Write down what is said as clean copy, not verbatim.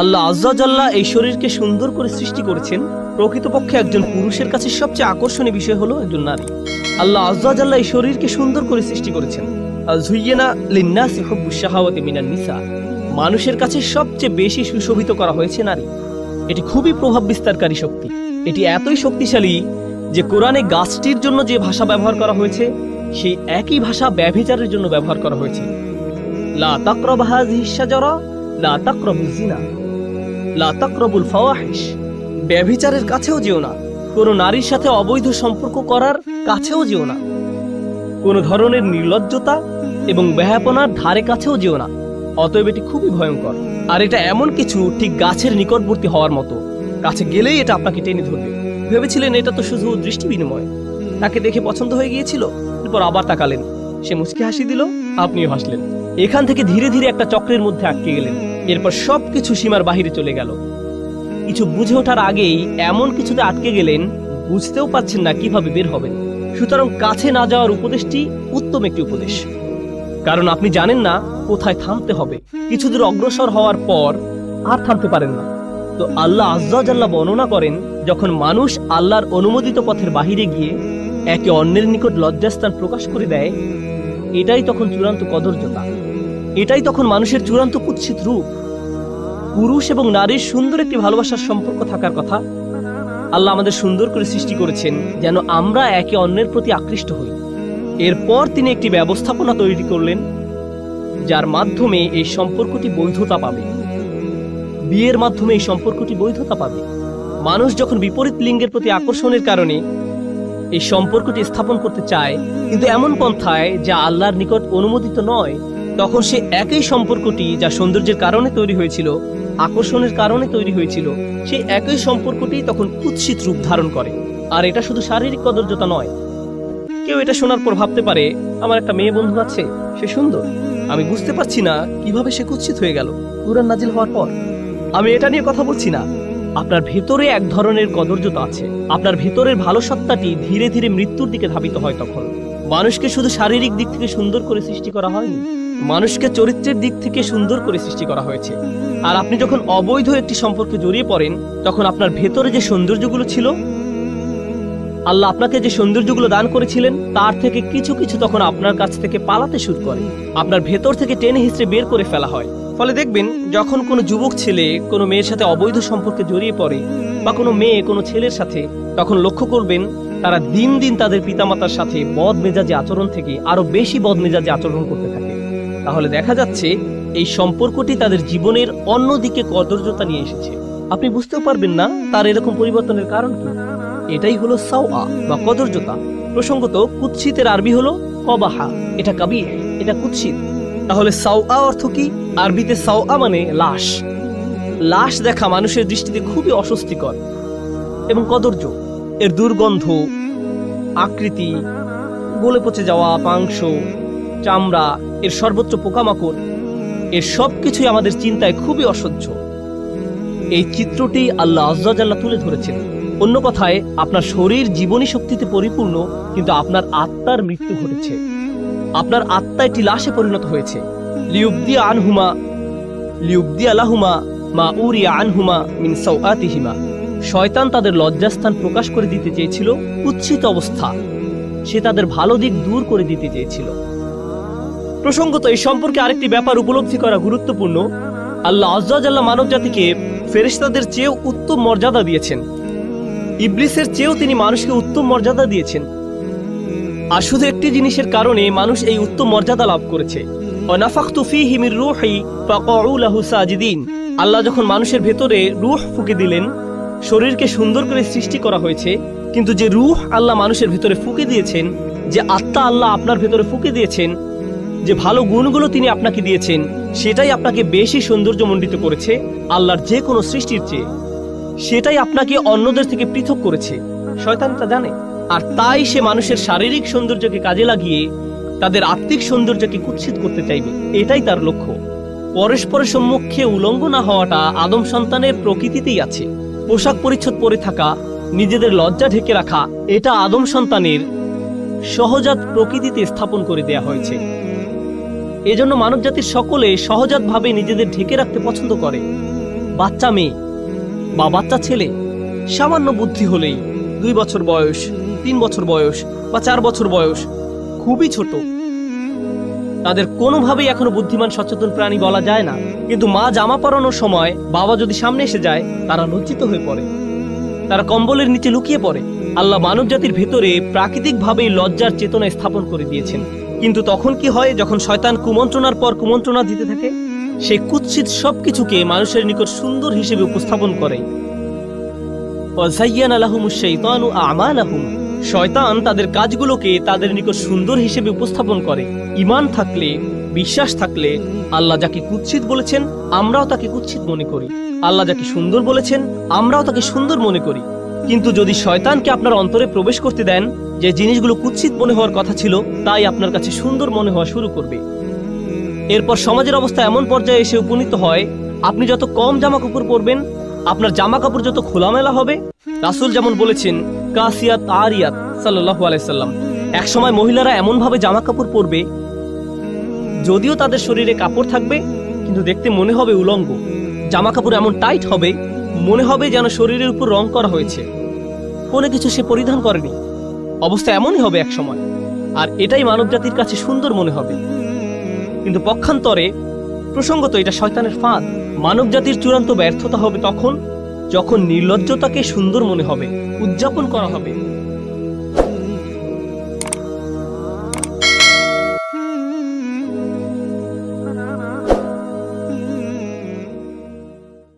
আল্লাহ আজ্জা জাল্লা এই শরীরকে সুন্দর করে সৃষ্টি করেছেন। প্রকৃতপক্ষে একজন পুরুষের কাছে সবচেয়ে আকর্ষণীয় বিষয় হলো একজন নারী। আল্লাহ আজ্জা জাল্লা এই শরীরকে সুন্দর করে সৃষ্টি করেছেন। যুয়্যিনা লিন্নাসি হুব্বুশ শাহাওয়াতি মিনান নিসা, মানুষের কাছে সবচেয়ে বেশি সুশোভিত করা হয়েছে নারী। এটি খুবই প্রভাব বিস্তারকারী শক্তি। এটি এতই শক্তিশালী যে কোরআনে গাছটির জন্য যে ভাষা ব্যবহার করা হয়েছে সেই একই ভাষা ব্যভিচারের জন্য ব্যবহার করা হয়েছে। লা তাকরাবু হাযিহিশ শাজারা লা তাকরাবুজ জিনা লা তাকরাবুল ফাওয়াহিশ, ব্যভিচারের কাছেও যেও না, কোনো নারীর সাথে অবৈধ সম্পর্ক করার কাছেও যেও না, কোনো ধরনের নির্লজ্জতা এবং বেহাপনার ধারে কাছেও যেও না। অতএব এটি খুবই ভয়ঙ্কর। আর এটা এমন কিছু ঠিক গাছের নিকটবর্তী হওয়ার মতো, কাছে গেলেই এটা আপনাকে টেনে ধরবে। ভেবেছিলেন এটা তো শুধু দৃষ্টি বিনিময়, তাকে দেখে পছন্দ হয়ে গিয়েছিল, এরপর আবার তাকালেন, সে মুচকি হাসি দিল, আপনিও হাসলেন। এখান থেকে ধীরে ধীরে একটা চক্রের মধ্যে আটকে গেলেন। এরপর সবকিছু সীমার বাহিরে চলে গেল। কিছু বুঝে ওঠার আগেই এমন কিছুতে আটকে গেলেন, বুঝতেও পারছেন না কিভাবে বের হবেন। সুতরাং কাছে না যাওয়ার উপদেশটি উত্তম একটি উপদেশ, কারণ আপনি জানেন না কোথায় থামতে হবে। কিছু দূর অগ্রসর হওয়ার পর আর থামতে পারেন না। তো আল্লাহ আজ্জা জাল্লা বর্ণনা করেন, যখন মানুষ আল্লাহর অনুমোদিত পথের বাহিরে গিয়ে একে অন্যের নিকট লজ্জাস্থান প্রকাশ করে দেয়, এটাই তখন চূড়ান্ত কদর্যতা, এটাই তখন মানুষের চূড়ান্ত কুৎসিত রূপ। পুরুষ এবং নারীর সুন্দর একটি ভালোবাসার সম্পর্ক থাকার কথা। আল্লাহ আমাদের সুন্দর করে সৃষ্টি করেছেন যেন আমরা একে অন্যের প্রতি আকৃষ্ট হই। এরপর তিনি একটি ব্যবস্থাপনা তৈরি করলেন যার মাধ্যমে এই সম্পর্কটি বৈধতা পাবে। বিয়ের মাধ্যমে এই সম্পর্কটি বৈধতা পাবে। মানুষ যখন বিপরীত লিঙ্গের প্রতি আকর্ষণের কারণে এই সম্পর্কটি স্থাপন করতে চায়, কিন্তু এমন পন্থায় যা আল্লাহর নিকট অনুমোদিত নয়, তখন সে একই সম্পর্কটি যা সৌন্দর্যের কারণে তৈরি হয়েছিল, আকর্ষণের কারণে তৈরি হয়েছিল, সেই একই সম্পর্কটি তখন কুৎসিত রূপ ধারণ করে। আর এটা শুধু শারীরিক কদর্যতা নয়। কেউ এটা শোনার পর ভাবতে পারে, আমার একটা মেয়ে বন্ধু আছে, সে সুন্দর, আমি বুঝতে পারছি না কিভাবে সে কুৎসিত হয়ে গেল কুরআন নাজিল হওয়ার পর। আমি এটা নিয়ে কথা বলছি না। আপনার ভেতরে এক ধরনের কদর্যতা আছে। আপনার ভেতরের ভালো সত্তাটি ধীরে ধীরে মৃত্যুর দিকে ধাবিত হয়। তখন মানুষকে শুধু শারীরিক দিক থেকে সুন্দর করে সৃষ্টি করা হয়নি, মানুষকে চরিত্রের দিক থেকে সুন্দর করে সৃষ্টি করা হয়েছে। আর আপনি যখন অবৈধ একটি সম্পর্কে জড়িয়ে পড়েন, তখন আপনার ভেতরে যে সৌন্দর্যগুলো ছিল, আল্লাহ আপনাকে যে সৌন্দর্যগুলো দান করেছিলেন, তার থেকে কিছু কিছু তখন আপনার কাছ থেকে পালাতে শুরু করে। আপনার ভেতর থেকে টেনে হিঁচড়ে বের করে ফেলা হয়। ফলে দেখবেন, যখন কোনো যুবক ছেলে কোনো মেয়ের সাথে অবৈধ সম্পর্কে জড়িয়ে পড়ে, বা কোনো মেয়ে কোনো ছেলের সাথে, তখন লক্ষ্য করবেন তারা দিন দিন তাদের পিতামাতার সাথে বদমেজাজি আচরণ থেকে আরো বেশি বদমেজাজি আচরণ করতে থাকে। তাহলে দেখা যাচ্ছে এই সম্পর্কটি তাদের জীবনের অন্য দিকে কদর্যতা নিয়ে এসেছে। আপনি বুঝতেও পারবেন না তার এরকম পরিবর্তনের কারণ কি। এটাই হলো সাওয়া বা কদর্যতা। প্রসঙ্গত, কুৎসিতের আরবি হলো কবাহা, এটা কাবিহ, এটা কুৎসিত। তাহলে সাওয়া অর্থ কি? আরবিতে সাওয়া মানে লাশ। লাশ দেখা মানুষের দৃষ্টিতে খুবই অস্বস্তিকর এবং কদর্য। এর দুর্গন্ধ, আকৃতি, গলে পচে যাওয়া মাংস, চামড়া, এর সর্বত্র পোকামাকড়, এর সবকিছুই আমাদের চিন্তায় খুবই অসহ্য। এই চিত্রটি আল্লাহ আজ্জা জাল্লা তুলে ধরেছেন। অন্য কথায়, আপনার শরীর জীবনী শক্তিতে পরিপূর্ণ, কিন্তু আপনার আত্মার মৃত্যু ঘটেছে। আপনার আত্মা একটি লাশে পরিণত হয়েছে। লিউবদিয়া লাহুমা মা উরিয়া আনহুমা মিন সাওআতিহিমা। শয়তান তাদের লজ্জাস্থান প্রকাশ করে দিতে চেয়েছিল, কুৎসিত অবস্থা, সে তাদের ভালো দিক দূর করে দিতে চেয়েছিল। প্রসঙ্গত, এই সম্পর্কে আরেকটি ব্যাপার উপলব্ধি করা গুরুত্বপূর্ণ। আল্লাহ আজ্জা জাল্লা মানব জাতিকে ফেরেশতাদের চেয়েও উত্তম মর্যাদা দিয়েছেন। ইবলিসের চেয়েও তিনি মানুষকে উত্তম মর্যাদা দিয়েছেন। আর শুধু একটি জিনিসের কারণে মানুষ এই উত্তম মর্যাদা লাভ করেছে। ওয়ানাফাখতু ফীহি মির রূহি ফাকাউ লাহু সাজিদিন। আল্লাহ যখন মানুষের ভেতরে রূহ ফুঁকে দিলেন, শরীরকে সুন্দর করে সৃষ্টি করা হয়েছে, কিন্তু যে রূহ আল্লাহ মানুষের ভেতরে ফুঁকে দিয়েছেন, যে আত্মা আল্লাহ আপনার ভেতরে ফুঁকে দিয়েছেন, যে ভালো গুণগুলো তিনি আপনাকে দিয়েছেন, সেটাই আপনাকে বেশি সৌন্দর্যমণ্ডিত করেছে আল্লাহর যে কোনো সৃষ্টির চেয়ে। সেটাই আপনাকে অন্যদের থেকে পৃথক করেছে। শয়তান তা জানে, আর তাই সে মানুষের শারীরিক সৌন্দর্যকে কাজে লাগিয়ে তাদের আত্মিক সৌন্দর্যকে কুৎসিত করতে চাইবে। এটাই তার লক্ষ্য। পরস্পরের সম্মুখে উলঙ্গ না হওয়াটা আদম সন্তানের প্রকৃতিতেই আছে। পোশাক পরিচ্ছদ পরে থাকা, নিজেদের লজ্জা ঢেকে রাখা, এটা আদম সন্তানের সহজাত প্রকৃতিতে স্থাপন করে দেয়া হয়েছে। এজন্য মানবজাতির সকলে সহজাতভাবে নিজেদের ঢেকে রাখতে পছন্দ করে। বাচ্চা মেয়ে বা বাচ্চা ছেলে সামান্য বুদ্ধি হলেই 2 বছর বয়স, 3 বছর বয়স বা 4 বছর বয়স, খুবই ছোট, তাদের কোনোভাবেই এখনো বুদ্ধিমান সচেতন প্রাণী বলা যায় না। কিন্তু মা জামা পরানোর সময় বাবা যদি সামনে এসে যায়, তারা লজ্জিত হয়ে পড়ে, তারা কম্বলের নিচে লুকিয়ে পড়ে। আল্লাহ মানব জাতির ভেতরে প্রাকৃতিকভাবেই লজ্জার চেতনা স্থাপন করে দিয়েছেন। কিন্তু তখন কি হয়, যখন শয়তান কুমন্ত্রণার পর কুমন্ত্রণা দিতে থাকে, সে কুৎসিত সবকিছুকে মানুষের নিকট সুন্দর হিসেবে উপস্থাপন করে। ওয়াযায়্যানা লাহুমুশ শাইতানু আমালাহুম, শয়তান তাদের কাজগুলোকে তাদের নিকট সুন্দর হিসেবে উপস্থাপন করে। ঈমান থাকলে, বিশ্বাস থাকলে আল্লাহ যাকে কুৎসিত বলেছেন আমরাও তাকে কুৎসিত মনে করি, আল্লাহ যাকে সুন্দর বলেছেন আমরাও তাকে সুন্দর মনে করি। কিন্তু যদি শয়তানকে আপনার অন্তরে প্রবেশ করতে দেন, যে জিনিসগুলো কুৎসিত মনে হওয়ার কথা ছিল তাই আপনার কাছে সুন্দর মনে হওয়া শুরু করবে। এরপর সমাজের অবস্থা এমন পর্যায়ে এসে উপনীত হয়, আপনি যত কম জামা কাপড় পরবেন, আপনার জামা কাপড় যত খোলামেলা হবে। রাসূল যেমন বলেছেন, কাসিয়াত আরিয়াত সাল্লাল্লাহু আলাইহি সাল্লাম, এক সময় মহিলারা এমন ভাবে জামা কাপড় পরবে, যদিও তাদের শরীরে কাপড় থাকবে কিন্তু দেখতে মনে হবে উলঙ্গ। জামা কাপড় এমন টাইট হবে, মনে হবে যেন শরীরের উপর রং করা হয়েছে, কোনো কিছু সে পরিধান করেনি। অবস্থা এমনই হবে এক সময়, আর এটাই মানব জাতির কাছে সুন্দর মনে হবে। কিন্তু পক্ষান্তরে প্রসঙ্গত এটা শয়তানের ফাঁদ। মানব জাতির চূড়ান্ত ব্যর্থতা হবে তখন, যখন নির্লজ্জতাকে সুন্দর মনে হবে, উদযাপন করা হবে,